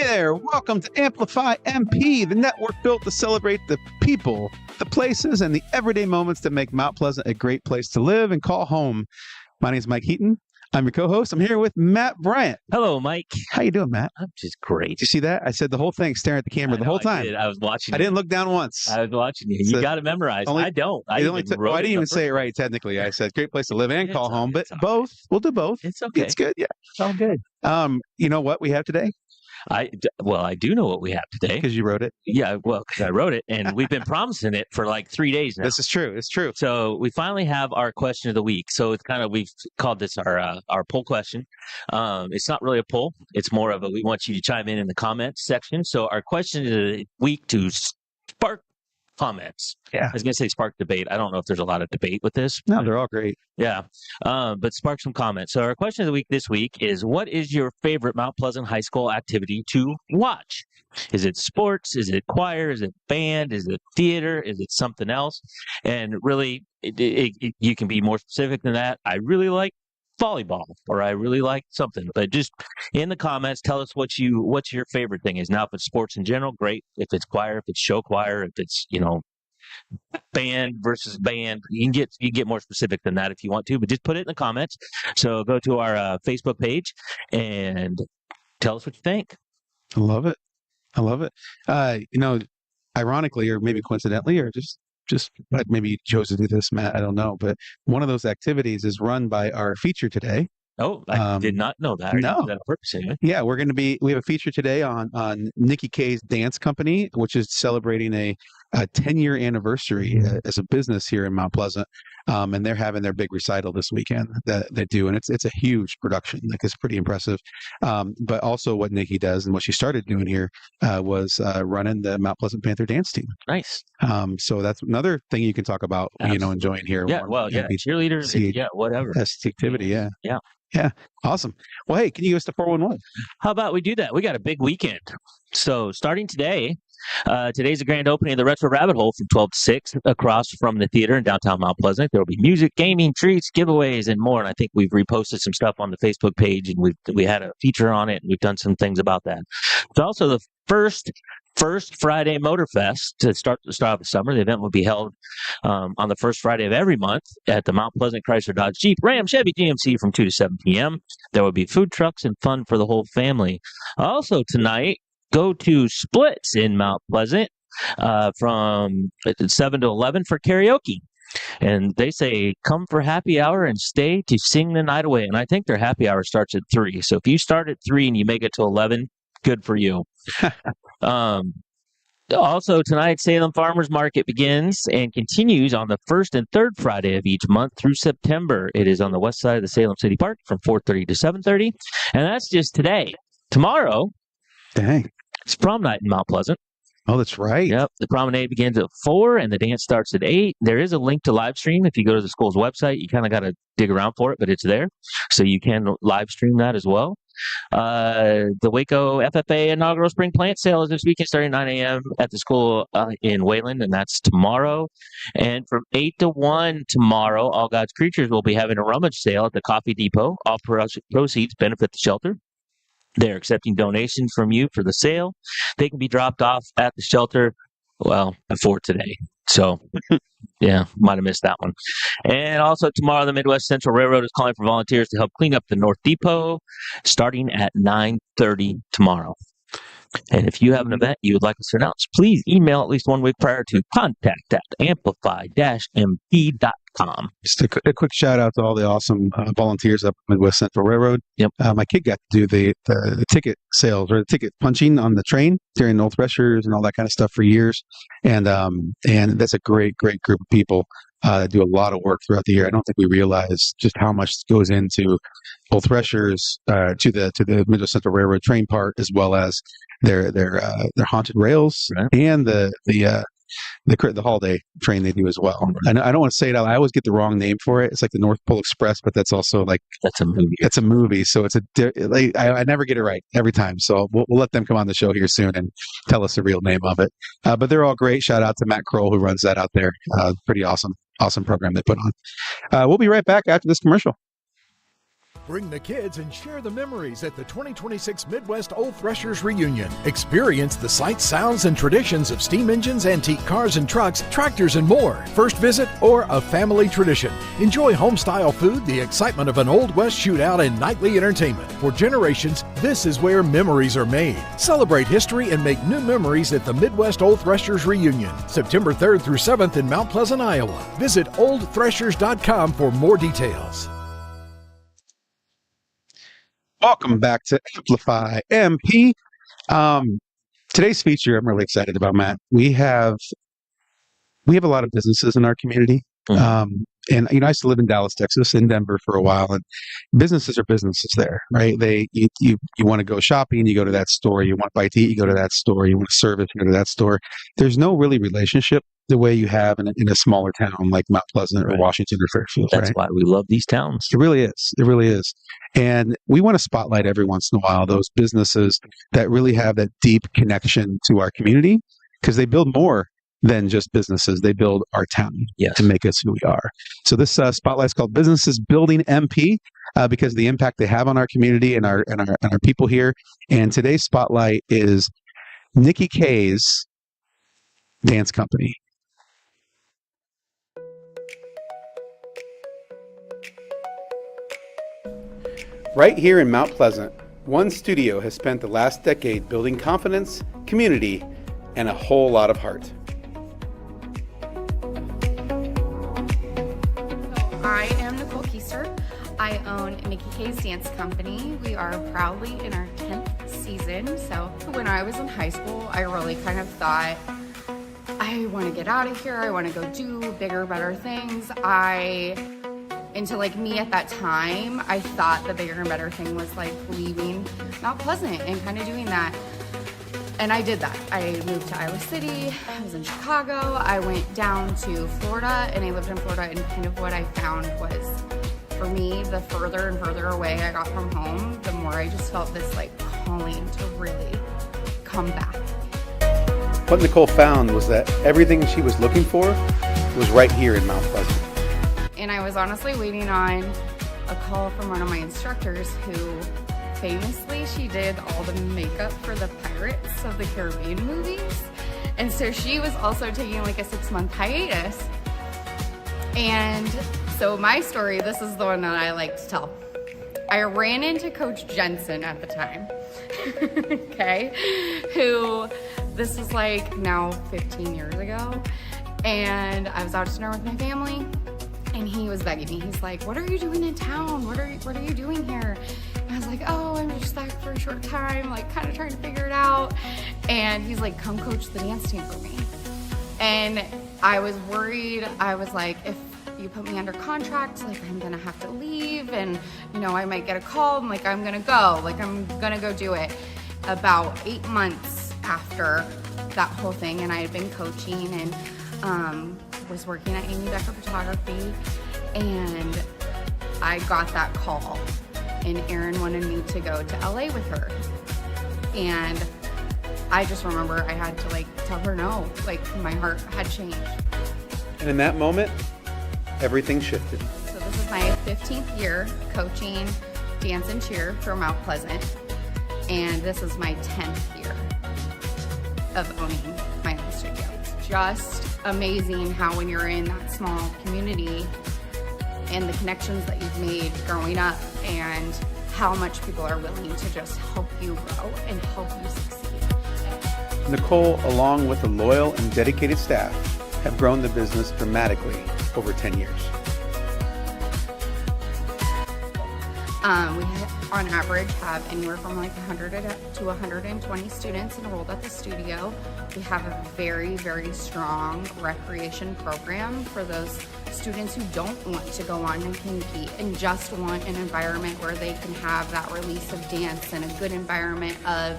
there, welcome to Amplify MP, the network built to celebrate the people, the places, and the everyday moments that make Mount Pleasant a great place to live and call home. My name is Mike Heaton. I'm your co-host. I'm here with Matt Bryant. Hello, Mike. How you doing, Matt? I'm just great. Did you see that? I said the whole thing, staring at the camera the whole time. I was watching. I didn't look down once. I was watching you. You got it memorized. I don't. I didn't even say it right, technically. I said great place to live and call home, but both. Right. We'll do both. It's okay. It's good. Yeah. It's all good. You know what we have today? I do know what we have today. Because you wrote it? Yeah, well, because I wrote it, and we've been promising it for like 3 days now. This is true. It's true. So we finally have our question of the week. So it's we've called this our poll question. It's not really a poll. It's more of we want you to chime in the comments section. So our question of the week to spark comments. Yeah. I was going to say spark debate. I don't know if there's a lot of debate with this. No, they're all great. Yeah. But spark some comments. So our question of the week this week is, what is your favorite Mount Pleasant High School activity to watch? Is it sports? Is it choir? Is it band? Is it theater? Is it something else? And really, you can be more specific than that. I really like volleyball, or I really like something, but just in the comments, tell us what's your favorite thing is. Now, if it's sports in general, great. If it's choir, if it's show choir, if it's, band versus band, you can get more specific than that if you want to, but just put it in the comments. So go to our Facebook page and tell us what you think. I love it. Ironically, or maybe coincidentally, or just maybe you chose to do this, Matt, I don't know, but one of those activities is run by our feature today. Oh, I did not know that. No. That on purpose, Yeah, we have a feature today on Nikki K's Dance Company, which is celebrating a 10-year anniversary as a business here in Mount Pleasant. And they're having their big recital this weekend that they do. And it's a huge production. Like, it's pretty impressive. But also what Nikki does and what she started doing here was running the Mount Pleasant Panther dance team. Nice. So that's another thing you can talk about, enjoying here. Yeah, cheerleaders, whatever. That's the activity, yeah. Yeah. Yeah. Awesome. Well, hey, can you give us the 411? How about we do that? We got a big weekend. So starting today, today's the grand opening of the Retro Rabbit Hole from 12 to 6 across from the theater in downtown Mount Pleasant. There will be music, gaming, treats, giveaways, and more. And I think we've reposted some stuff on the Facebook page, and we had a feature on it, and we've done some things about that. It's also the first Friday Motor Fest to start off the summer. The event will be held on the first Friday of every month at the Mount Pleasant Chrysler Dodge Jeep Ram Chevy GMC from 2 to 7 p.m. There will be food trucks and fun for the whole family. Also tonight, go to Splits in Mount Pleasant from 7 to 11 for karaoke. And they say, come for happy hour and stay to sing the night away. And I think their happy hour starts at 3. So if you start at 3 and you make it to 11, good for you. Also tonight, Salem Farmers Market begins and continues on the first and third Friday of each month through September. It is on the west side of the Salem City Park from 4:30 to 7:30, and that's just today. Tomorrow, dang, it's prom night in Mount Pleasant. Oh, that's right. Yep. The promenade begins at 4 and the dance starts at 8. There is a link to live stream. If you go to the school's website, you kind of got to dig around for it, but it's there. So you can live stream that as well. The Waco FFA inaugural spring plant sale is this weekend starting at 9 a.m. at the school in Wayland, and that's tomorrow. And from 8 to 1 tomorrow, All God's Creatures will be having a rummage sale at the Coffee Depot. All proceeds benefit the shelter. They're accepting donations from you for the sale. They can be dropped off at the shelter, before today. So, yeah, might have missed that one. And also tomorrow, the Midwest Central Railroad is calling for volunteers to help clean up the North Depot starting at 9:30 tomorrow. And if you have an event you would like us to announce, please email at least 1 week prior to contact@amplify-mp.com. Just a quick shout out to all the awesome volunteers up Midwest Central Railroad. Yep. My kid got to do the ticket sales or the ticket punching on the train during Old Threshers and all that kind of stuff for years. And that's a great group of people that do a lot of work throughout the year. I don't think we realize just how much goes into Old Threshers to the Midwest Central Railroad train part, as well as their haunted rails, right, and the holiday train they do as well. Right. I don't want to say it out. I always get the wrong name for it. It's like the North Pole Express, but that's also like that's a movie. It's a movie, so it's I never get it right every time. So we'll let them come on the show here soon and tell us the real name of it. But they're all great. Shout out to Matt Kroll who runs that out there. Pretty awesome program they put on. We'll be right back after this commercial. Bring the kids and share the memories at the 2026 Midwest Old Threshers Reunion. Experience the sights, sounds, and traditions of steam engines, antique cars and trucks, tractors, and more. First visit or a family tradition. Enjoy home-style food, the excitement of an Old West shootout, and nightly entertainment. For generations, this is where memories are made. Celebrate history and make new memories at the Midwest Old Threshers Reunion, September 3rd through 7th in Mount Pleasant, Iowa. Visit oldthreshers.com for more details. Welcome back to Amplify MP. Today's feature I'm really excited about, Matt. We have a lot of businesses in our community. And I used to live in Dallas, Texas, in Denver for a while, and businesses are businesses there, right? You want to go shopping, you go to that store. You want to buy to eat, you go to that store. You want a service, you go to that store. There's no really relationship the way you have in a smaller town like Mount Pleasant or Washington or Fairfield. That's right? why we love these towns. It really is. It really is. And we want to spotlight every once in a while those businesses that really have that deep connection to our community, because they build more than just businesses. They build our town to make us who we are. So this spotlight is called Businesses Building MP because of the impact they have on our community and our people here. And today's spotlight is Nikki K's dance company. Right here in Mount Pleasant, one studio has spent the last decade building confidence, community, and a whole lot of heart. I am Nicole Keister. I own Nikki K's Dance Company. We are proudly in our 10th season. So when I was in high school, I really kind of thought, I want to get out of here. I want to go do bigger, better things. Into like me at that time, I thought the bigger and better thing was like leaving Mount Pleasant and kind of doing that. And I did that. I moved to Iowa City, I was in Chicago, I went down to Florida, and I lived in Florida, and kind of what I found was, for me, the further and further away I got from home, the more I just felt this like calling to really come back. What Nicole found was that everything she was looking for was right here in Mount Pleasant. And I was honestly waiting on a call from one of my instructors who famously, she did all the makeup for the Pirates of the Caribbean movies. And so she was also taking like a 6-month hiatus. And so my story, this is the one that I like to tell. I ran into Coach Jensen at the time, okay, who, this is like now 15 years ago. And I was out to dinner with my family, and he was begging me. He's like, what are you doing in town? What are you doing here? And I was like, oh, I'm just back for a short time, like kind of trying to figure it out. And he's like, come coach the dance team for me. And I was worried. I was like, if you put me under contract, like I'm gonna have to leave, and I might get a call. I'm like, I'm gonna go do it. About 8 months after that whole thing, and I had been coaching and was working at Amy Becker Photography, and I got that call, and Erin wanted me to go to LA with her. And I just remember I had to like tell her no, like my heart had changed. And in that moment, everything shifted. So this is my 15th year coaching dance and cheer for Mount Pleasant, and this is my 10th year of owning my own studio. It's just amazing how when you're in that small community and the connections that you've made growing up and how much people are willing to just help you grow and help you succeed. Nicole, along with a loyal and dedicated staff, have grown the business dramatically over 10 years. We on average have anywhere from like 100 to 120 students enrolled at the studio. We have a very, very strong recreation program for those students who don't want to go on and compete and just want an environment where they can have that release of dance and a good environment of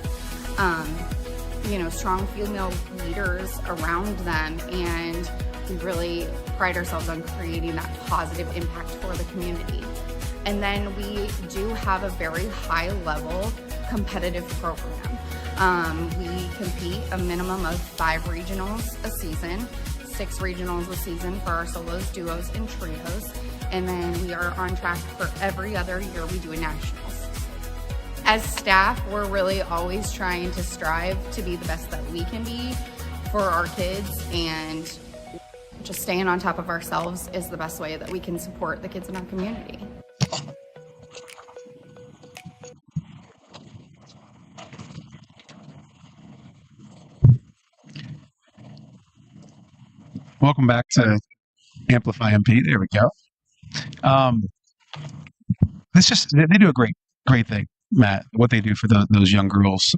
strong female leaders around them. And we really pride ourselves on creating that positive impact for the community. And then we do have a very high level competitive program. We compete a minimum of 5 regionals a season. 6 regionals a season for our solos, duos, and trios. And then we are on track for every other year we do a nationals. As staff, we're really always trying to strive to be the best that we can be for our kids, and just staying on top of ourselves is the best way that we can support the kids in our community. Welcome back to Amplify MP. There we go. They do a great thing, Matt. What they do for those young girls.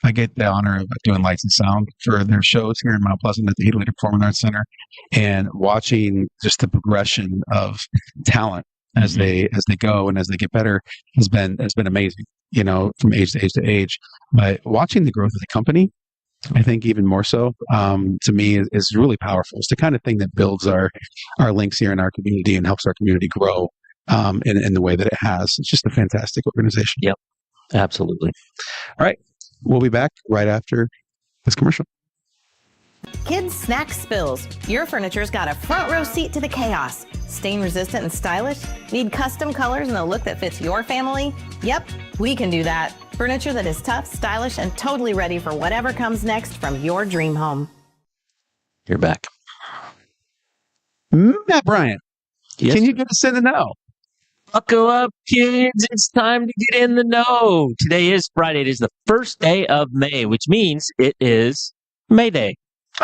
I get the honor of doing lights and sound for their shows here in Mount Pleasant at the Italy Performing Arts Center, and watching just the progression of talent as they go and as they get better has been amazing. You know, from age to age to age. But watching the growth of the company, I think even more so, to me, is really powerful. It's the kind of thing that builds our links here in our community and helps our community grow in the way that it has. It's just a fantastic organization. Yep, absolutely. All right. We'll be back right after this commercial. Kids snack spills. Your furniture's got a front row seat to the chaos. Stain resistant and stylish? Need custom colors and a look that fits your family? Yep, we can do that. Furniture that is tough, stylish, and totally ready for whatever comes next from your dream home. You're back. Matt Bryant, Yes, can you sir. get us in the know? Buckle up, kids. It's time to get in the know. Today is Friday. It is the first day of May, which means it is May Day.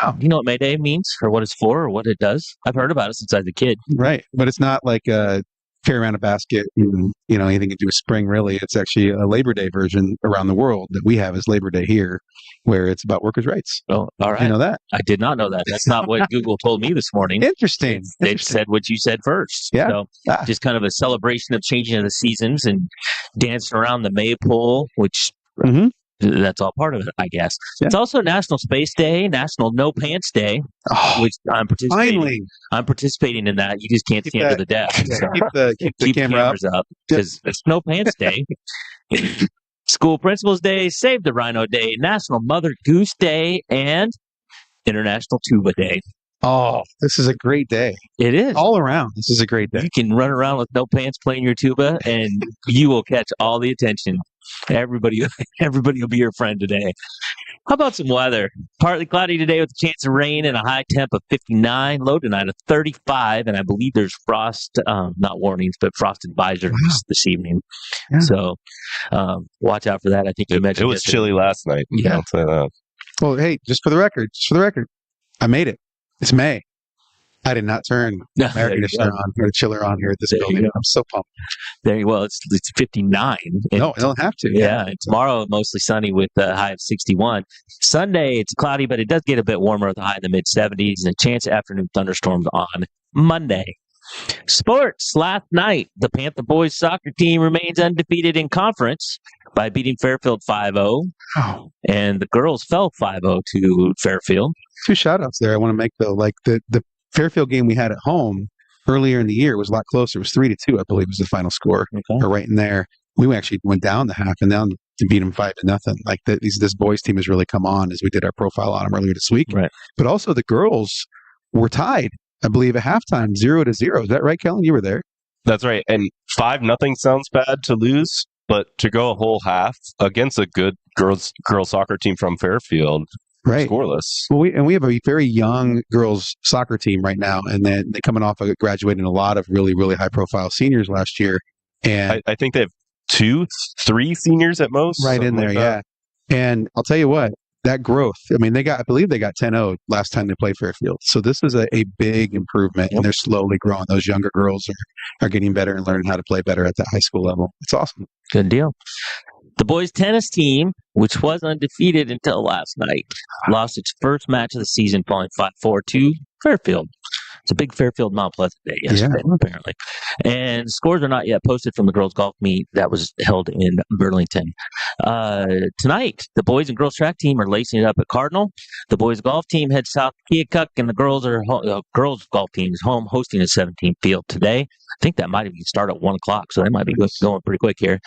Oh, You know what May Day means, or what it's for, or what it does? I've heard about it since I was a kid. right. But it's not like a carry around a basket, and, you know, anything to do with spring, really. It's actually a Labor Day version around the world that we have as Labor Day here, where it's about workers' rights. Oh, all right. You know that? I did not know that. That's not what Google told me this morning. Interesting. They said what you said first. Yeah. So Ah. just kind of a celebration of changing of the seasons and dancing around the maypole, which Mhm. that's all part of it, I guess. Yeah. It's also National Space Day, National No Pants Day, Oh, which I'm participating. finally. I'm participating in that. You just can't Keep see under that- the desk. So Keep the keep camera up. cameras up because it's No Pants Day. School Principals Day, Save the Rhino Day, National Mother Goose Day, and International Tuba Day. Oh, this is a great day. It is. All around, this is a great day. You can run around with no pants playing your tuba, and you will catch all the attention. Everybody will be your friend today. How about some weather? Partly cloudy today with a chance of rain and a high temp of 59, low tonight of 35, and I believe there's frost, not warnings, but frost advisories this evening. Yeah. So watch out for that. I think you mentioned It was yesterday. chilly last night. Yeah. I'll say that. Well, hey, just for the record, I made it. It's May. I did not turn No, air there you conditioner go. on or the chiller on here at this There you building. go. I'm so pumped. Well, it's 59. And No, I don't have to. Yeah, and tomorrow mostly sunny with a high of 61. Sunday it's cloudy, but it does get a bit warmer with a high in the mid 70s and a chance of afternoon thunderstorms on Monday. Sports. Last night, the Panther boys soccer team remains undefeated in conference by beating Fairfield 5-0, Oh, and the girls fell 5-0 to Fairfield. two shout outs there I want to make, though. Like the Fairfield game we had at home earlier in the year was a lot closer. It was 3-2, I believe, was the final score. Or right in there. We actually went down the half and down to beat them 5-0. Like this boys team has really come on as we did our profile on them earlier this week. Right. But also the girls were tied, I believe, at halftime, 0-0. Is that right, Kellen? You were there. That's right. And 5-0 sounds bad to lose, but to go a whole half against a good girls soccer team from Fairfield, Right. scoreless. Well, we have a very young girls soccer team right now, and then they're coming off of graduating a lot of really, really high profile seniors last year. And I think they have 2-3 seniors at most. right in something there, like yeah. that. AndLl tell you what, that growth, I mean, I believe they got 10-0 last time they played Fairfield. So this is a big improvement, and they're slowly growing. Those younger girls are getting better and learning how to play better at that high school level. It's awesome. Good deal. The boys tennis team, which was undefeated until last night, lost its first match of the season, falling 5-4 to Fairfield. It's a big Fairfield Mount Pleasant day yesterday, apparently. And scores are not yet posted from the girls' golf meet that was held in Burlington. Tonight, the boys and girls track team are lacing it up at Cardinal. The boys golf team heads south to Keokuk, and the girls golf team is home hosting a 17th field today. I think that might even start at 1 o'clock, so they might be going pretty quick here.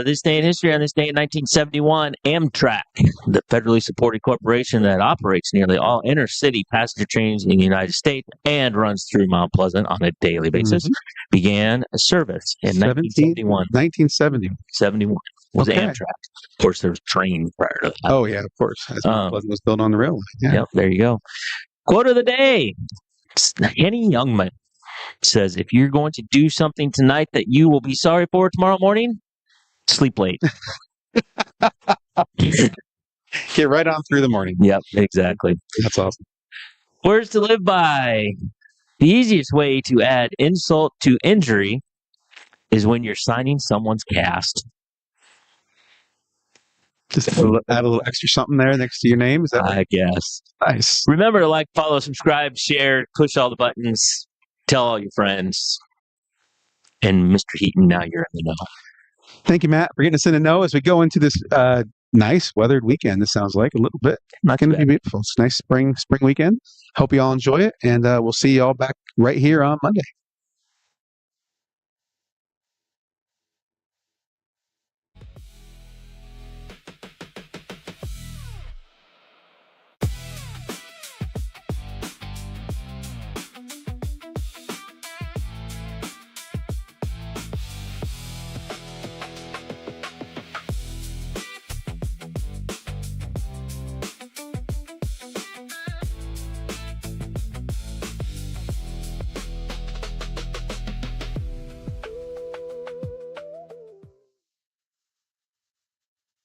This day in history, on this day in 1971, Amtrak, the federally supported corporation that operates nearly all inner-city passenger trains in the United States and runs through Mount Pleasant on a daily basis, began a service in 1971. 1971 was Amtrak. Of course, there was train prior to that. Oh, yeah, of course. As Mount Pleasant was built on the railway. Yeah. Yep, there you go. Quote of the day. Henny Youngman says, if you're going to do something tonight that you will be sorry for tomorrow morning, sleep late. Get right on through the morning. Yep, exactly. That's awesome. Words to live by. The easiest way to add insult to injury is when you're signing someone's cast. Just add a little extra something there next to your name. Is that I guess. Nice. Remember to like, follow, subscribe, share, push all the buttons, tell all your friends. And Mr. Heaton, now you're in the know. Thank you, Matt, for getting us in the know as we go into this nice weathered weekend. This sounds like a little bit. Not going to be beautiful. It's a nice spring weekend. Hope you all enjoy it, and we'll see you all back right here on Monday.